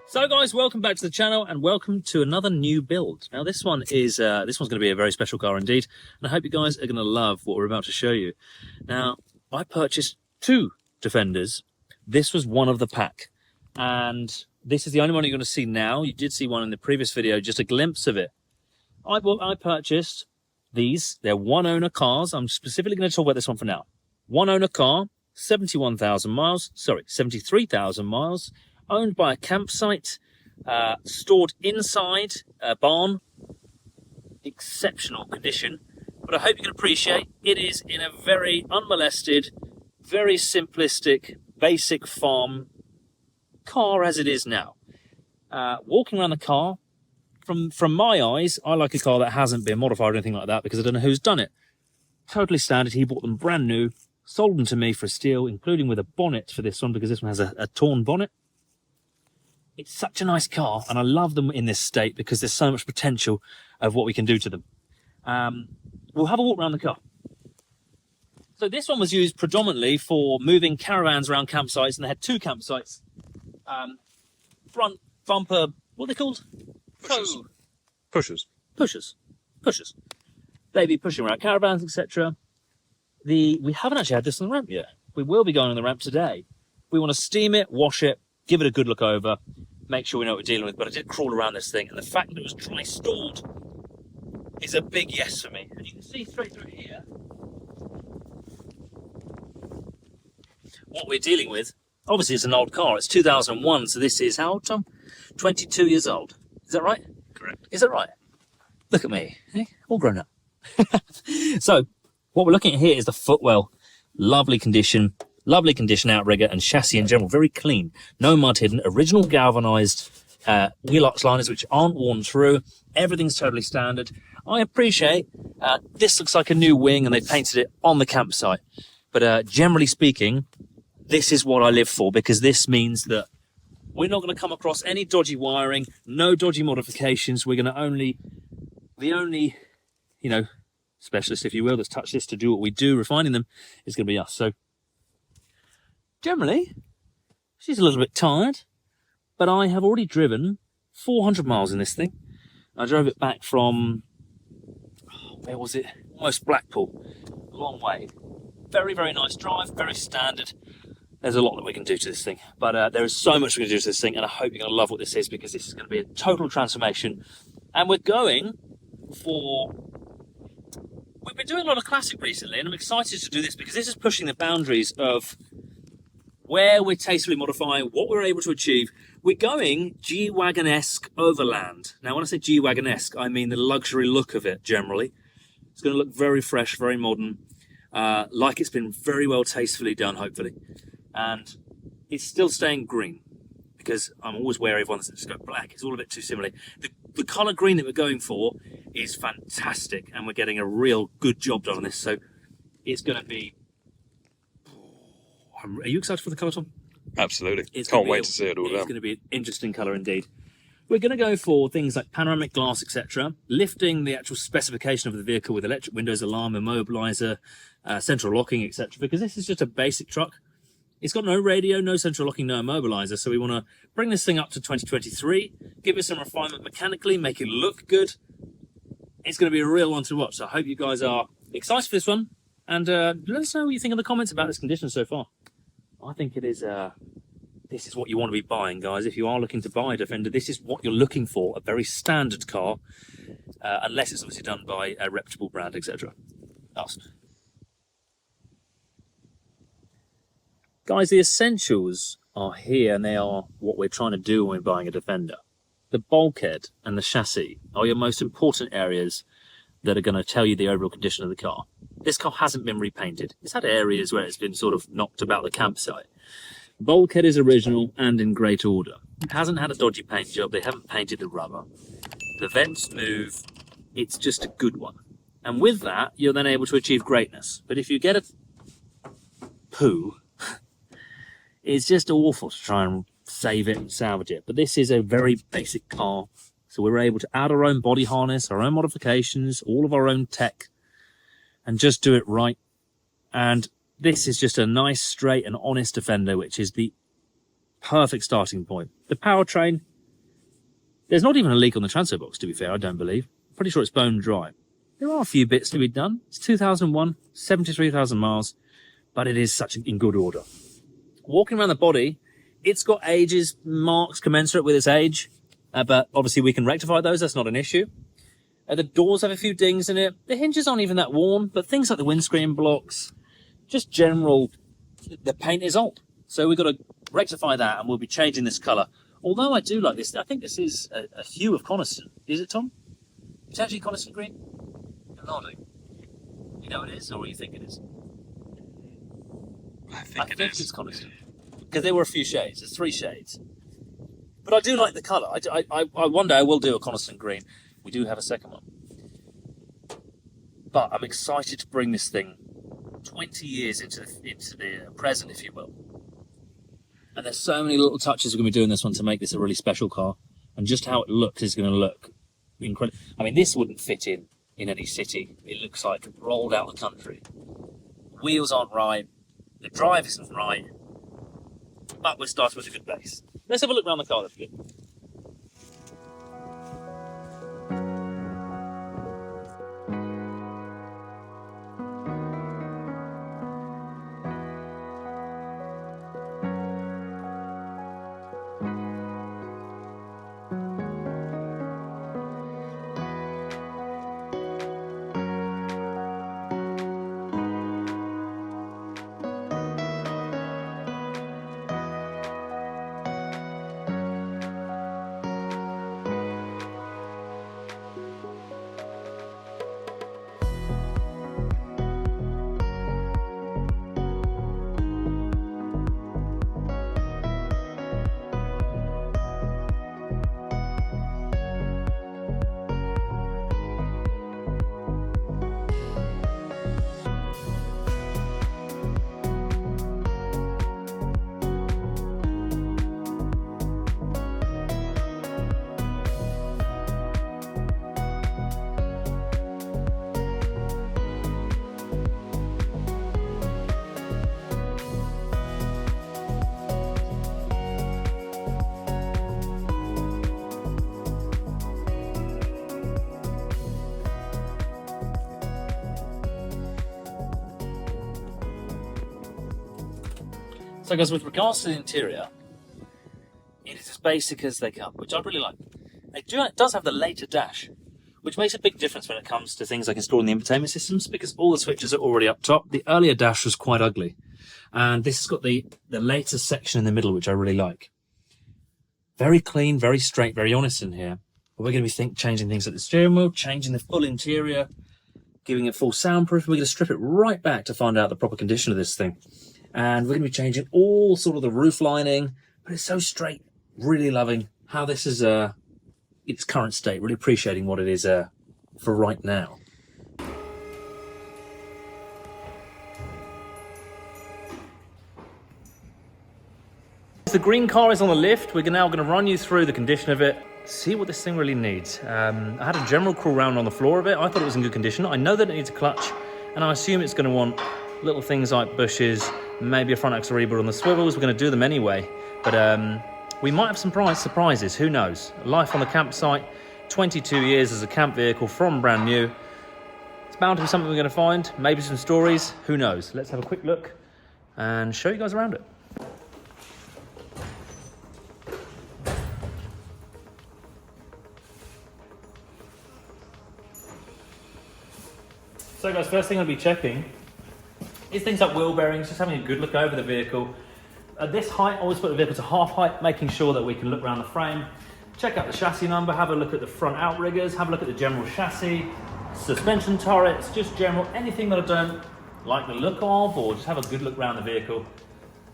So guys, welcome back to the channel and welcome to another new build. Now this one's going to be a very special car indeed, and I hope you guys are going to love what we're about to show you. Now, I purchased two Defenders. This was one of the pack, and this is the only one you're going to see now. You did see one in the previous video, just a glimpse of it. I purchased these. They're one owner cars. I'm specifically going to talk about this one for now. One owner car, 73,000 miles, owned by a campsite, stored inside a barn. Exceptional condition, but I hope you can appreciate it is in a very unmolested, very simplistic, basic farm car as it is now. Walking around the car, from my eyes, I like a car that hasn't been modified or anything like that because I don't know who's done it. Totally standard. He bought them brand new, sold them to me for a steal, including with a bonnet for this one because this one has a torn bonnet. It's such a nice car, and I love them in this state because there's so much potential of what we can do to them. We'll have a walk around the car. So this one was used predominantly for moving caravans around campsites, and they had two campsites. Front bumper, what are they called? Pushers. They'd be pushing around caravans, etc. We haven't actually had this on the ramp yet. We will be going on the ramp today. We want to steam it, wash it, give it a good look over, make sure we know what we're dealing with. But I did crawl around this thing, and the fact that it was dry stored is a big yes for me. And you can see straight through here what we're dealing with. Obviously, it's an old car. It's 2001, so this is how old, Tom? 22 years old. Is that right? Correct. Is that right? Look at me, all grown up. So, what we're looking at here is the footwell. Lovely condition outrigger and chassis in general, very clean, no mud hidden, original galvanized wheel arch liners which aren't worn through. Everything's totally standard. I appreciate this looks like a new wing and they painted it on the campsite, but generally speaking, this is what I live for, because this means that we're not going to come across any dodgy wiring, no dodgy modifications. We're going to the only specialist, if you will, that's touched this to do what we do, refining them, is going to be us. So generally, she's a little bit tired, but I have already driven 400 miles in this thing. I drove it back from, where was it? Almost Blackpool. A long way. Very, very nice drive, very standard. There's a lot that we can do to this thing, but there is so much we can do to this thing, and I hope you're going to love what this is, because this is going to be a total transformation. And we're going for... We've been doing a lot of classic recently, and I'm excited to do this because this is pushing the boundaries of where we're tastefully modifying, what we're able to achieve. We're going G-Wagon-esque overland. Now, when I say G-Wagon-esque, I mean the luxury look of it, generally. It's going to look very fresh, very modern, like it's been very well tastefully done, hopefully. And it's still staying green, because I'm always wary of ones that just go black. It's all a bit too similar. The colour green that we're going for is fantastic, and we're getting a real good job done on this. So it's going to be... Are you excited for the colour, Tom? Absolutely. Can't wait to see it all. It's going to be an interesting colour indeed. We're going to go for things like panoramic glass, etc., lifting the actual specification of the vehicle with electric windows, alarm, immobiliser, central locking, etc., because this is just a basic truck. It's got no radio, no central locking, no immobiliser, so we want to bring this thing up to 2023, give it some refinement mechanically, make it look good. It's going to be a real one to watch, so I hope you guys are excited for this one, and let us know what you think in the comments about this condition so far. I think it is, this is what you want to be buying, guys. If you are looking to buy a Defender, this is what you're looking for, a very standard car, unless it's obviously done by a reputable brand, etc. Us. Guys, the essentials are here, and they are what we're trying to do when we're buying a Defender. The bulkhead and the chassis are your most important areas that are going to tell you the overall condition of the car. This car hasn't been repainted. It's had areas where it's been sort of knocked about the campsite. Bulkhead is original and in great order. It hasn't had a dodgy paint job. They haven't painted the rubber. The vents move. It's just a good one. And with that, you're then able to achieve greatness. But if you get a poo... It's just awful to try and save it and salvage it. But this is a very basic car. So we're able to add our own body harness, our own modifications, all of our own tech, and just do it right. And this is just a nice, straight and honest Defender, which is the perfect starting point. The powertrain, There's not even a leak on the transfer box, to be fair, I don't believe. Pretty sure it's bone dry. There are a few bits to be done. It's 2001, 73,000 miles, but it is in good order. Walking around the body, it's got ages, marks commensurate with its age, but obviously we can rectify those, that's not an issue. The doors have a few dings in it. The hinges aren't even that worn, but things like the windscreen blocks, just general, the paint is old. So we've got to rectify that, and we'll be changing this colour. Although I do like this, I think this is a hue of Coniston. Is it, Tom? Potentially Coniston green? You're nodding. You know what it is, or what you think it is? I think it is. It's Coniston. Because there were a few shades. There's 3 shades. But I do like the colour. One day I will do a Coniston green. We do have a second one. But I'm excited to bring this thing 20 years into the present, if you will. And there's so many little touches we're going to be doing this one to make this a really special car. And just how it looks is going to look incredible. I mean, this wouldn't fit in any city. It looks like rolled out the country. Wheels aren't right. The drive isn't right. But we're starting with a good base. Let's have a look around the car, that's good. So guys, with regards to the interior, it is as basic as they come, which I really like. It does have the later dash, which makes a big difference when it comes to things like installing the infotainment systems, because all the switches are already up top. The earlier dash was quite ugly, and this has got the later section in the middle, which I really like. Very clean, very straight, very honest in here. But we're going to be changing things like the steering wheel, changing the full interior, giving it full soundproof. We're going to strip it right back to find out the proper condition of this thing. And we're going to be changing all sort of the roof lining, but it's so straight. Really loving how this is its current state. Really appreciating what it is for right now. The green car is on the lift. We're now going to run you through the condition of it, see what this thing really needs. I had a general crawl around on the floor of it. I thought it was in good condition. I know that it needs a clutch, and I assume it's going to want little things like bushes, maybe a front axle rebuild on the swivels. We're going to do them anyway, but we might have some surprises, who knows. Life on the campsite, 22 years as a camp vehicle from brand new. It's bound to be something we're going to find, maybe some stories, who knows. Let's have a quick look and show you guys around it. So guys, first thing I'll be checking is things like wheel bearings, just having a good look over the vehicle. At this height, I always put the vehicle to half height, making sure that we can look around the frame, check out the chassis number, have a look at the front outriggers, have a look at the general chassis, suspension turrets, just general, anything that I don't like the look of, or just have a good look around the vehicle.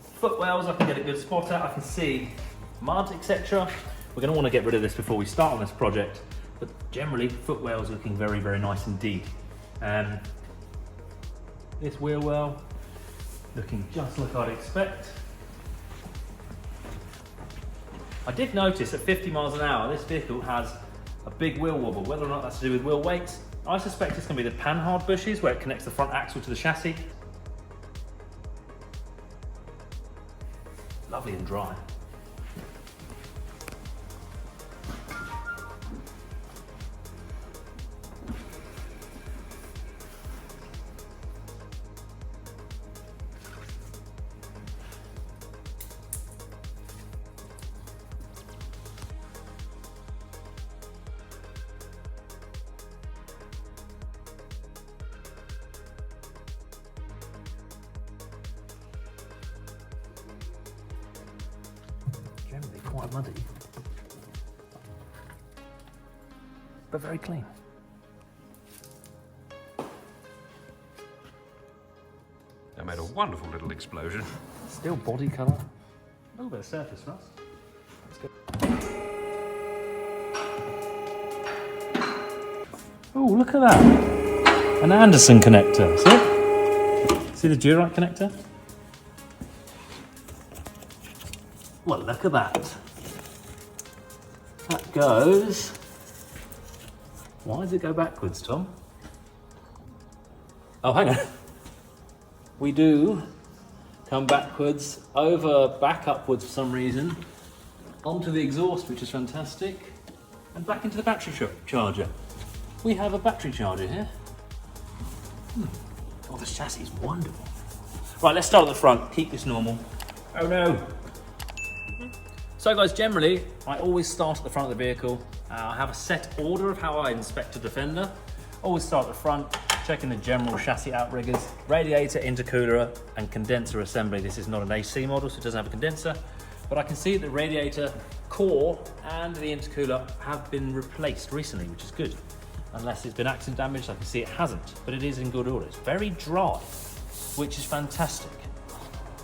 Footwells, I can get a good spot at, I can see mud, etc. We're going to want to get rid of this before we start on this project, but generally, footwells looking very, very nice indeed. This wheel well, looking just like I'd expect. I did notice at 50 miles an hour, this vehicle has a big wheel wobble. Whether or not that's to do with wheel weights, I suspect it's going to be the panhard bushes where it connects the front axle to the chassis. Lovely and dry. quite muddy, but very clean. That made a wonderful little explosion. Still body colour, a little bit of surface rust. Let's go. Oh, look at that! An Anderson connector. See the Durite connector? Well, look at that. That goes. Why does it go backwards, Tom? Oh, hang on. We do come backwards, back upwards for some reason, onto the exhaust, which is fantastic, and back into the battery charger. We have a battery charger here. Oh, this chassis is wonderful. Right, let's start at the front, keep this normal. Oh no. So guys, generally, I always start at the front of the vehicle. I have a set order of how I inspect a Defender. Always start at the front, checking the general chassis outriggers, radiator, intercooler, and condenser assembly. This is not an AC model, so it doesn't have a condenser, but I can see that the radiator core and the intercooler have been replaced recently, which is good. Unless it's been accident damaged, I can see it hasn't, but it is in good order. It's very dry, which is fantastic.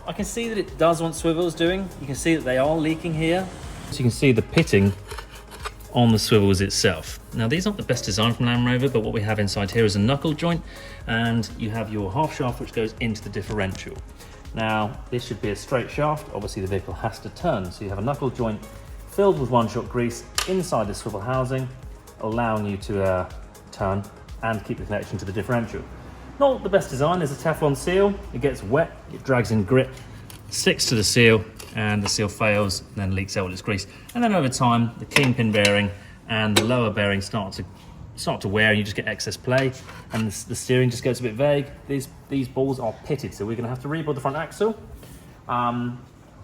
I can see that it does want swivels doing. You can see that they are leaking here. So you can see the pitting on the swivels itself. Now these aren't the best design from Land Rover, but what we have inside here is a knuckle joint, and you have your half shaft which goes into the differential. Now this should be a straight shaft. Obviously the vehicle has to turn, so you have a knuckle joint filled with one-shot grease inside the swivel housing, allowing you to turn and keep the connection to the differential. Not the best design. There's a Teflon seal. It gets wet, it drags in grip, sticks to the seal, and the seal fails, and then leaks out all its grease. And then over time, the kingpin bearing and the lower bearing start to wear, and you just get excess play, and the steering just gets a bit vague. These balls are pitted, so we're going to have to rebuild the front axle.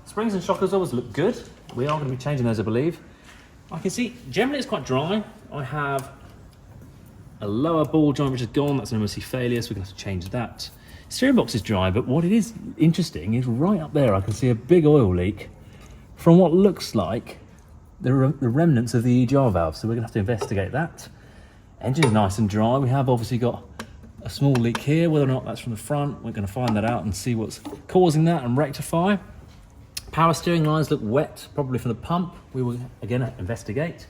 Springs and shockers always look good. We are going to be changing those, I believe. I can see generally it's quite dry. I have a lower ball joint which is gone. That's an MOC failure, so we're going to have to change that. Steering box is dry, but what it is interesting is right up there I can see a big oil leak from what looks like the remnants of the EGR valve, so we're going to have to investigate that. Engine's nice and dry. We have obviously got a small leak here. Whether or not that's from the front, we're going to find that out and see what's causing that and rectify. Power steering lines look wet, probably from the pump. We will again investigate.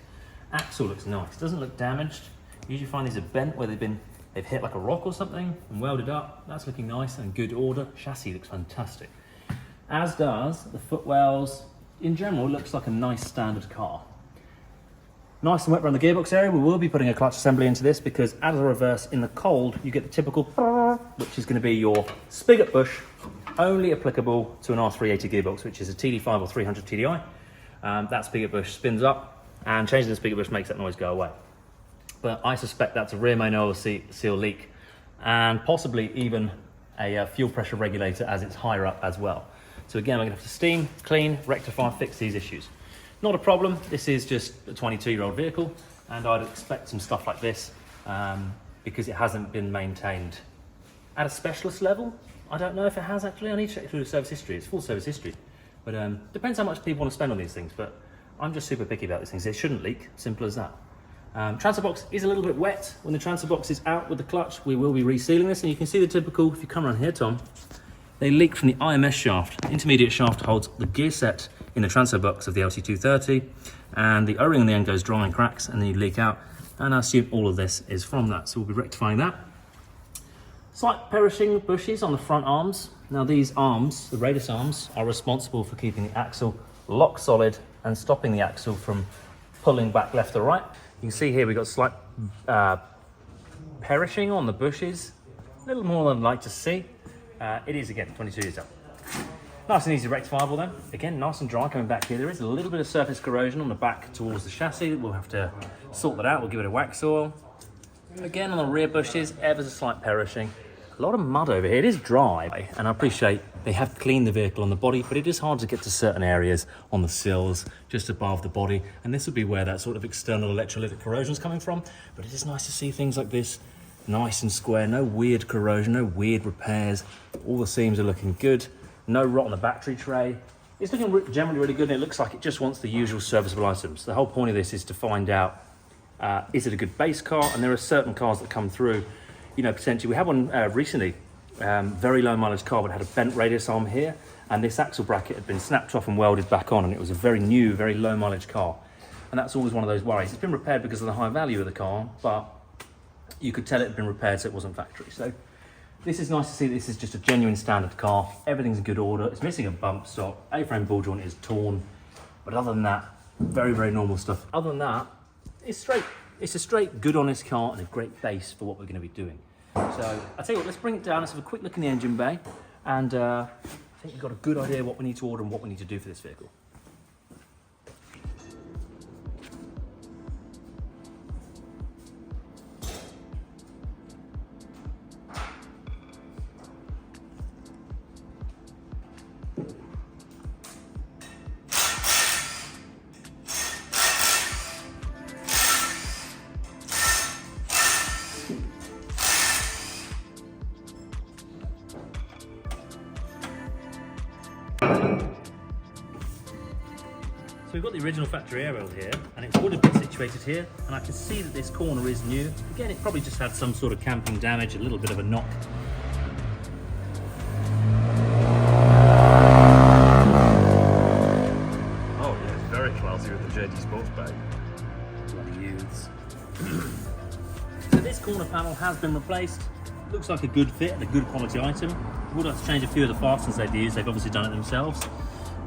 Axle looks nice, doesn't look damaged. Usually find these are bent where they've hit like a rock or something and welded up. That's looking nice and good order. Chassis looks fantastic. As does the footwells. In general, it looks like a nice standard car. Nice and wet around the gearbox area. We will be putting a clutch assembly into this because as a reverse in the cold, you get the typical, which is going to be your spigot bush, only applicable to an R380 gearbox, which is a TD5 or 300 TDI. That spigot bush spins up, and changing the spigot bush makes that noise go away. But I suspect that's a rear main oil seal leak, and possibly even a fuel pressure regulator as it's higher up as well. So again, we're going to have to steam, clean, rectify, fix these issues. Not a problem. This is just a 22-year-old vehicle, and I'd expect some stuff like this because it hasn't been maintained at a specialist level. I don't know if it has actually. I need to check through the service history. It's full service history, but depends how much people want to spend on these things. But I'm just super picky about these things. They shouldn't leak. Simple as that. Transfer box is a little bit wet. When the transfer box is out with the clutch, we will be resealing this, and you can see the typical, if you come around here, Tom, they leak from the IMS shaft. The intermediate shaft holds the gear set in the transfer box of the LC230, and the O-ring on the end goes dry and cracks, and then you leak out, and I assume all of this is from that, so we'll be rectifying that. Slight perishing bushes on the front arms. Now these arms, the radius arms, are responsible for keeping the axle lock solid and stopping the axle from pulling back left or right. You can see here we've got slight perishing on the bushes, a little more than I'd like to see. It is, again, 22 years old. Nice and easy rectifiable then. Again, nice and dry coming back here. There is a little bit of surface corrosion on the back towards the chassis. We'll have to sort that out. We'll give it a wax oil. Again, on the rear bushes, ever so slight perishing. A lot of mud over here. It is dry, and I appreciate they have cleaned the vehicle on the body, but it is hard to get to certain areas on the sills, just above the body, and this would be where that sort of external electrolytic corrosion is coming from. But it is nice to see things like this, nice and square, no weird corrosion, no weird repairs. All the seams are looking good. No rot on the battery tray. It's looking generally really good, and it looks like it just wants the usual serviceable items. The whole point of this is to find out, is it a good base car? And there are certain cars that come through, you know, potentially. We had one recently, very low mileage car, but had a bent radius arm here, and this axle bracket had been snapped off and welded back on, and it was a very new, very low mileage car. And that's always one of those worries. It's been repaired because of the high value of the car, but you could tell it had been repaired so it wasn't factory. So this is nice to see that this is just a genuine standard car. Everything's in good order. It's missing a bump stop. A-frame ball joint is torn. But other than that, very, very normal stuff. Other than that, it's straight. It's a straight, good, honest car and a great base for what we're going to be doing. So I'll tell you what, let's bring it down. Let's have a quick look in the engine bay. And I think we've got a good idea what we need to order and what we need to do for this vehicle. So we've got the original factory aerial here, and it would have been situated here, and I can see that this corner is new. Again, it probably just had some sort of camping damage, a little bit of a knock. Oh yeah, it's very classy with the JD Sports bag. Bloody youths. So this corner panel has been replaced. Looks like a good fit and a good quality item. Would have to change a few of the fasteners they've used. They've obviously done it themselves.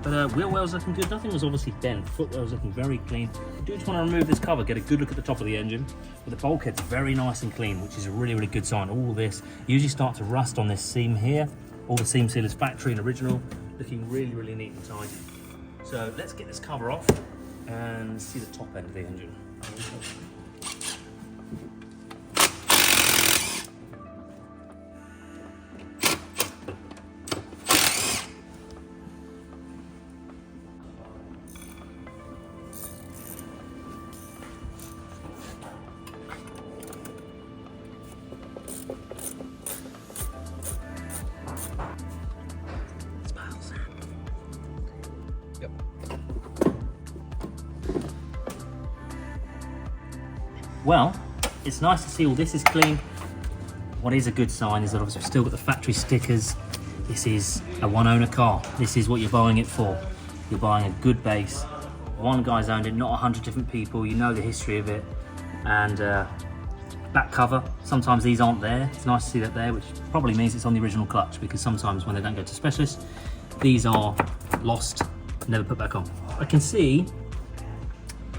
But wheel well's looking good. Nothing was obviously bent. Footwell's looking very clean. I do just want to remove this cover, get a good look at the top of the engine. But the bulkhead's very nice and clean, which is a really, really good sign. All this usually starts to rust on this seam here. All the seam seal is factory and original. Looking really, really neat and tidy. So let's get this cover off and see the top end of the engine. Well, it's nice to see all this is clean. What is a good sign is that obviously we've still got the factory stickers. This is a one-owner car. This is what you're buying it for. You're buying a good base. One guy's owned it, not 100 different people. You know the history of it. And back cover, sometimes these aren't there. It's nice to see that there, which probably means it's on the original clutch, because sometimes when they don't go to specialists, these are lost, never put back on. I can see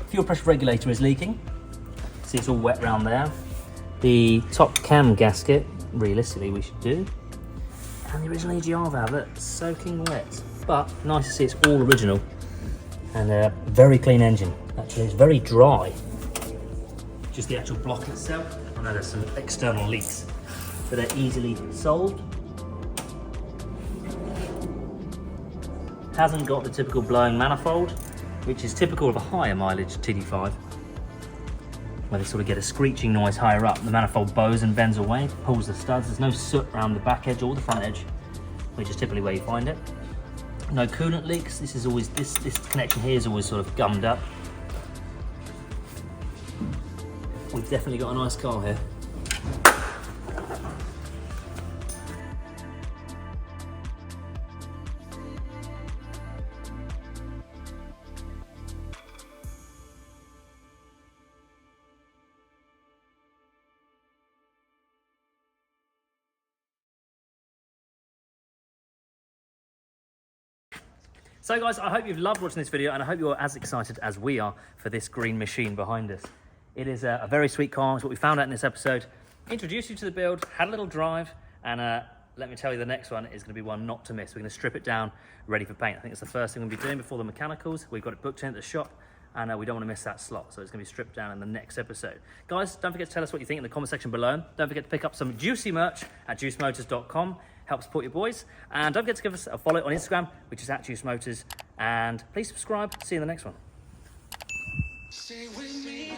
fuel pressure regulator is leaking. See, it's all wet around there. The top cam gasket, realistically, we should do. And the original EGR valve, that's soaking wet. But nice to see it's all original. And a very clean engine, actually. It's very dry. Just the actual block itself. I know there's some external leaks that are easily solved. Hasn't got the typical blowing manifold, which is typical of a higher mileage TD5. Where they sort of get a screeching noise higher up. The manifold bows and bends away, pulls the studs. There's no soot around the back edge or the front edge, which is typically where you find it. No coolant leaks. This is always this connection here is always sort of gummed up. We've definitely got a nice car here. So guys, I hope you've loved watching this video, and I hope you're as excited as we are for this green machine behind us. It is a very sweet car. It's what we found out in this episode. Introduced you to the build, had a little drive, and let me tell you, the next one is going to be one not to miss. We're going to strip it down, ready for paint. I think it's the first thing we'll be doing before the mechanicals. We've got it booked in at the shop, and we don't want to miss that slot, so it's going to be stripped down in the next episode. Guys, don't forget to tell us what you think in the comment section below. Don't forget to pick up some juicy merch at juicemotors.com. Help support your boys. And don't forget to give us a follow on Instagram, which is @JuiceMotors. And please subscribe. See you in the next one. Stay with me.